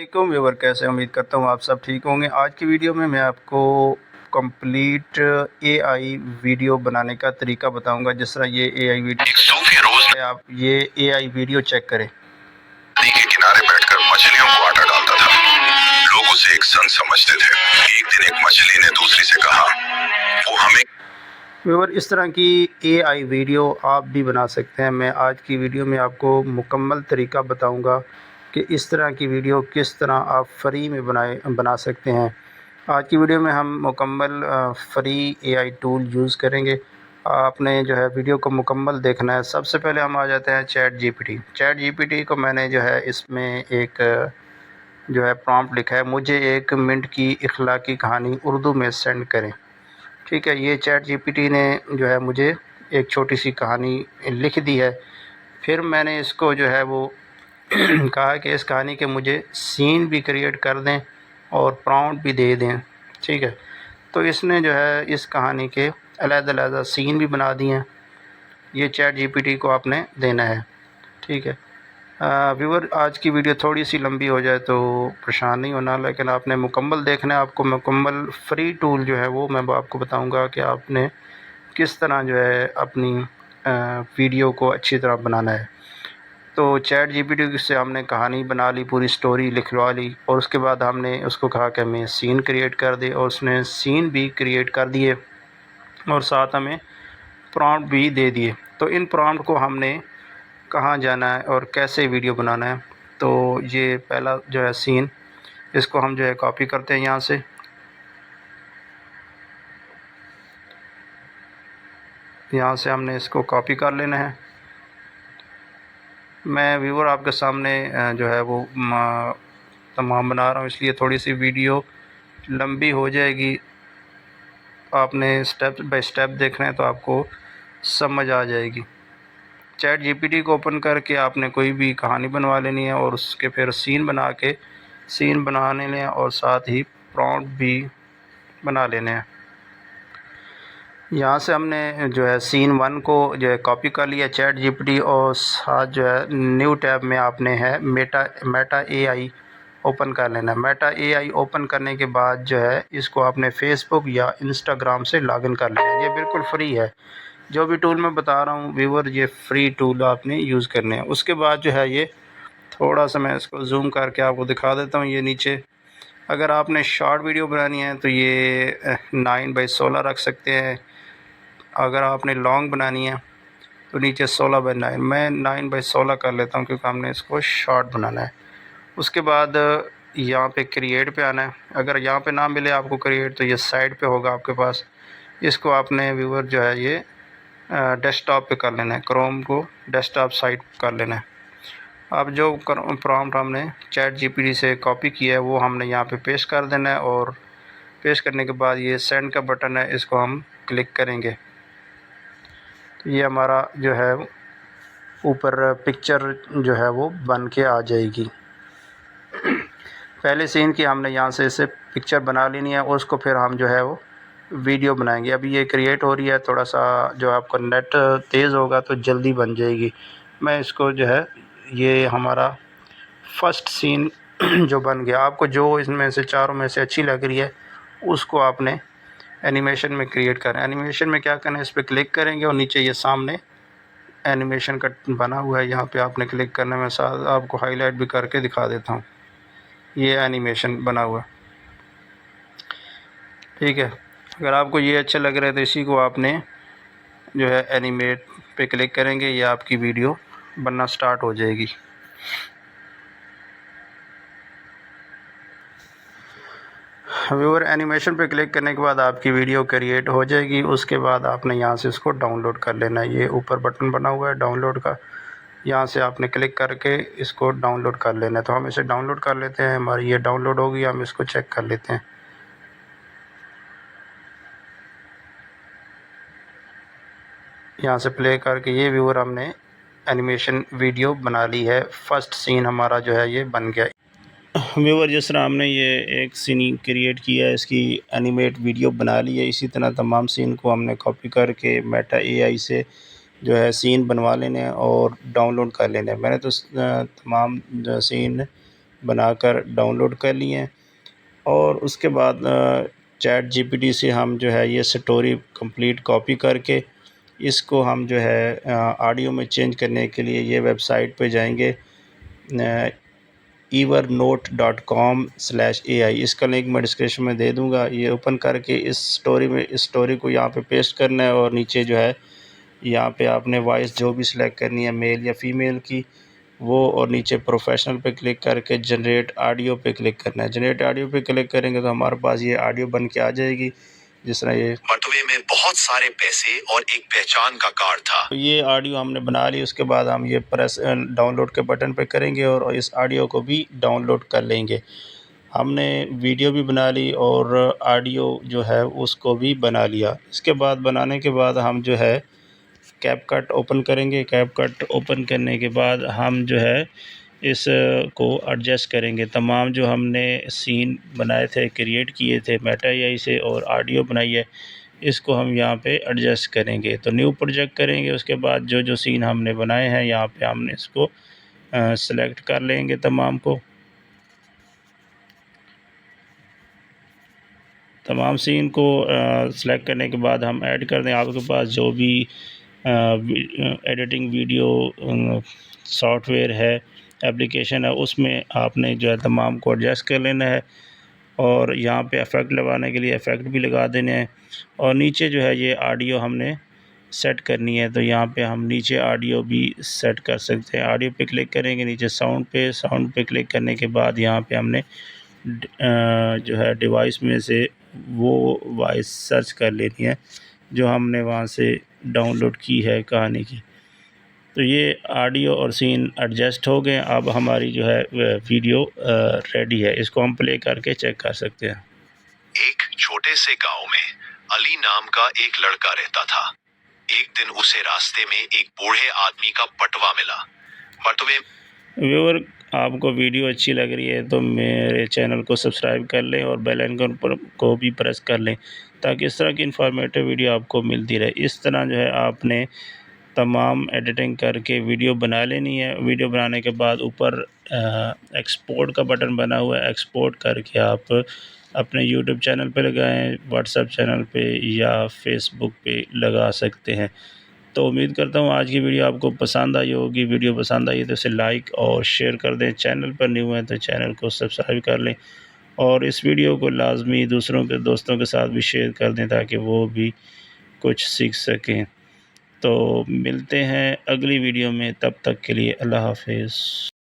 वालेकुम व्यूअर, कैसे उम्मीद करता हूँ आप सब ठीक होंगे। आज की वीडियो में मैं आपको कंप्लीट एआई वीडियो बनाने का तरीका बताऊंगा। जिस तरह ये एआई वीडियो है, आप ये एआई वीडियो चेक करें। नदी के किनारे बैठकर मछलियों को आटा डालता था। लोग उसे एक संत समझते थे। एक दिन एक मछली ने दूसरी से कहा, वो हमें। व्यूअर, इस तरह की एआई वीडियो आप भी बना सकते हैं। मैं आज की वीडियो में आपको मुकम्मल तरीका बताऊंगा कि इस तरह की वीडियो किस तरह आप फ्री में बना सकते हैं। आज की वीडियो में हम मुकम्मल फ्री एआई टूल यूज़ करेंगे। आपने जो है वीडियो को मुकम्मल देखना है। सबसे पहले हम आ जाते हैं चैट जीपीटी को मैंने जो है इसमें एक जो है प्रॉम्प्ट लिखा है, मुझे 1 मिनट की इखलाकी कहानी उर्दू में सेंड करें। ठीक है, ये चैट जीपीटी ने जो है मुझे एक छोटी सी कहानी लिख दी है। फिर मैंने इसको जो है वो कहा कि इस कहानी के मुझे सीन भी क्रिएट कर दें और प्रॉम्प्ट भी दे दें। ठीक है, तो इसने जो है इस कहानी के अलग-अलग सीन भी बना दिए हैं। ये चैट जीपीटी को आपने देना है। ठीक है व्यूअर, आज की वीडियो थोड़ी सी लंबी हो जाए तो परेशान नहीं होना, लेकिन आपने मुकम्मल देखना है। आपको मुकम्मल फ्री टूल जो है वो मैं आपको बताऊंगा कि आपने किस तरह जो है अपनी वीडियो को अच्छी तरह बनाना है। तो चैट जीपीटी से हमने कहानी बना ली, पूरी स्टोरी लिखवा ली, और उसके बाद हमने उसको कहा कि हमें सीन क्रिएट कर दे, और उसने सीन भी क्रिएट कर दिए और साथ हमें प्रॉम्प्ट भी दे दिए। तो इन प्रॉम्प्ट को हमने कहाँ जाना है और कैसे वीडियो बनाना है। तो ये पहला जो है सीन, इसको हम जो है कॉपी करते हैं। यहाँ से हमने इसको कॉपी कर लेना है। मैं व्यूअर आपके सामने जो है वो तमाम बना रहा हूँ, इसलिए थोड़ी सी वीडियो लंबी हो जाएगी। आपने स्टेप बाय स्टेप देखना है तो आपको समझ आ जाएगी। चैट जीपीटी को ओपन करके आपने कोई भी कहानी बनवा लेनी है और उसके फिर सीन बनाने लें और साथ ही प्रॉम्प्ट भी बना लेने हैं। यहाँ से हमने जो है सीन 1 को जो है कॉपी कर लिया चैट जीपीटी, और साथ जो है न्यू टैब में आपने है मेटा एआई ओपन कर लेना है। मेटा एआई ओपन करने के बाद जो है इसको आपने फेसबुक या इंस्टाग्राम से लॉगिन कर लेना है। ये बिल्कुल फ्री है। जो भी टूल मैं बता रहा हूँ व्यूअर, ये फ्री टूल आपने यूज़ करने हैं। उसके बाद जो है ये थोड़ा सा मैं इसको जूम करके आपको दिखा देता हूँ। ये नीचे अगर आपने शॉर्ट वीडियो बनानी है तो ये 9/16 रख सकते हैं। अगर आपने लॉन्ग बनानी है तो नीचे 16/9। मैं 9/16 कर लेता हूँ क्योंकि हमने इसको शॉर्ट बनाना है। उसके बाद यहाँ पे क्रिएट पे आना है। अगर यहाँ पे ना मिले आपको क्रिएट, तो ये साइड पे होगा आपके पास। इसको आपने व्यूअर जो है ये डेस्कटॉप पे कर लेना है। क्रोम को डेस्कटॉप साइट कर लेना है। अब जो प्रॉम्प्ट हमने चैट जीपीटी से कॉपी किया है वो हमने यहाँ पे पेस्ट कर देना है, और पेस्ट करने के बाद ये सेंड का बटन है, इसको हम क्लिक करेंगे तो ये हमारा जो है ऊपर पिक्चर जो है वो बन के आ जाएगी। पहले सीन की हमने यहाँ से इसे पिक्चर बना लेनी है और उसको फिर हम जो है वो वीडियो बनाएंगे। अभी ये क्रिएट हो रही है, थोड़ा सा जो आपका नेट तेज़ होगा तो जल्दी बन जाएगी। मैं इसको जो है ये हमारा फर्स्ट सीन जो बन गया, आपको जो इसमें से चारों में से अच्छी लग रही है उसको आपने एनिमेशन में क्रिएट करना है। एनिमेशन में क्या करना है, इस पर क्लिक करेंगे और नीचे ये सामने एनिमेशन का बना हुआ है, यहाँ पे आपने क्लिक करना है। मैं साथ आपको हाईलाइट भी करके दिखा देता हूँ। ये एनिमेशन बना हुआ है, ठीक है। अगर आपको ये अच्छा लग रहा है तो इसी को आपने जो है एनिमेट पे क्लिक करेंगे, ये आपकी वीडियो बनना स्टार्ट हो जाएगी। व्यूअर, एनिमेशन पे क्लिक करने के बाद आपकी वीडियो क्रिएट हो जाएगी। उसके बाद आपने यहाँ से इसको डाउनलोड कर लेना है। ये ऊपर बटन बना हुआ है डाउनलोड का, यहाँ से आपने क्लिक करके इसको डाउनलोड कर लेना है। तो हम इसे डाउनलोड कर लेते हैं। हमारी ये डाउनलोड होगी, हम इसको चेक कर लेते हैं। यहाँ से प्ले करके ये व्यूअर हमने एनिमेशन वीडियो बना ली है। फर्स्ट सीन हमारा जो है ये बन गया। व्यूअर, जिस तरह हमने ये एक सीन क्रिएट किया है, इसकी एनिमेट वीडियो बना ली है, इसी तरह तमाम सीन को हमने कॉपी करके मेटा एआई से जो है सीन बनवा लेने और डाउनलोड कर लेने। मैंने तो तमाम सीन बनाकर डाउनलोड कर लिए हैं। और उसके बाद चैट जीपीटी से हम जो है ये स्टोरी कंप्लीट कॉपी करके इसको हम जो है ऑडियो में चेंज करने के लिए ये वेबसाइट पे जाएंगे evernote.com/ai। इसका लिंक मैं डिस्क्रिप्शन में दे दूंगा। ये ओपन करके इस स्टोरी को यहाँ पे पेस्ट करना है और नीचे जो है यहाँ पे आपने वॉइस जो भी सिलेक्ट करनी है, मेल या फीमेल की, वो, और नीचे प्रोफेशनल पे क्लिक करके जनरेट ऑडियो पे क्लिक करना है। जनरेट ऑडियो पे क्लिक करेंगे तो हमारे पास ये ऑडियो बन के आ जाएगी। जिस तरह ये बटुए में बहुत सारे पैसे और एक पहचान का कार्ड था। तो ये ऑडियो हमने बना ली। उसके बाद हम ये प्रेस डाउनलोड के बटन पे करेंगे और इस ऑडियो को भी डाउनलोड कर लेंगे। हमने वीडियो भी बना ली और ऑडियो जो है उसको भी बना लिया। इसके बाद बनाने के बाद हम जो है कैपकट ओपन करेंगे। कैपकट ओपन करने के बाद हम जो है इस को एडजस्ट करेंगे। तमाम जो हमने सीन बनाए थे, क्रिएट किए थे मेटा एआई से और ऑडियो बनाई है, इसको हम यहाँ पे एडजस्ट करेंगे। तो न्यू प्रोजेक्ट करेंगे। उसके बाद जो जो सीन हमने बनाए हैं यहाँ पे हमने इसको सेलेक्ट कर लेंगे तमाम को। तमाम सीन को सेलेक्ट करने के बाद हम ऐड कर दें। आपके पास जो भी एडिटिंग वीडियो सॉफ्टवेयर है, एप्लीकेशन है, उसमें आपने जो है तमाम को एडजस्ट कर लेना है और यहाँ पे इफ़ेक्ट लगाने के लिए इफ़ेक्ट भी लगा देने हैं। और नीचे जो है ये ऑडियो हमने सेट करनी है, तो यहाँ पे हम नीचे ऑडियो भी सेट कर सकते हैं। ऑडियो पे क्लिक करेंगे, नीचे साउंड पे क्लिक करने के बाद यहाँ पे हमने जो है डिवाइस में से वो वॉइस सर्च कर लेनी है जो हमने वहाँ से डाउनलोड की है कहानी की। तो ये ऑडियो और सीन एडजस्ट हो गए। अब हमारी जो है वीडियो रेडी है। इसको हम प्ले करके चेक कर सकते हैं। एक छोटे से गांव में अली नाम का एक लड़का रहता था। एक दिन उसे रास्ते में एक बूढ़े आदमी का बटवा मिला। बटवे व्यूअर, आपको वीडियो अच्छी लग रही है तो मेरे चैनल को सब्सक्राइब कर लें और बेल आइकन पर को भी प्रेस कर लें ताकि इस तरह की इन्फॉर्मेटिव वीडियो आपको मिलती रहे। इस तरह जो है आपने तमाम एडिटिंग करके वीडियो बना लेनी है। वीडियो बनाने के बाद ऊपर एक्सपोर्ट का बटन बना हुआ है, एक्सपोर्ट करके आप अपने यूट्यूब चैनल पे लगाएं, व्हाट्सएप चैनल पे या फेसबुक पे लगा सकते हैं। तो उम्मीद करता हूँ आज की वीडियो आपको पसंद आई होगी। वीडियो पसंद आई तो इसे लाइक और शेयर कर दें। चैनल पर न्यू हैं तो चैनल को सब्सक्राइब कर लें और इस वीडियो को लाजमी दूसरों के दोस्तों के साथ भी शेयर कर दें ताकि वो भी कुछ सीख सकें। तो मिलते हैं अगली वीडियो में, तब तक के लिए अल्लाह हाफिज़।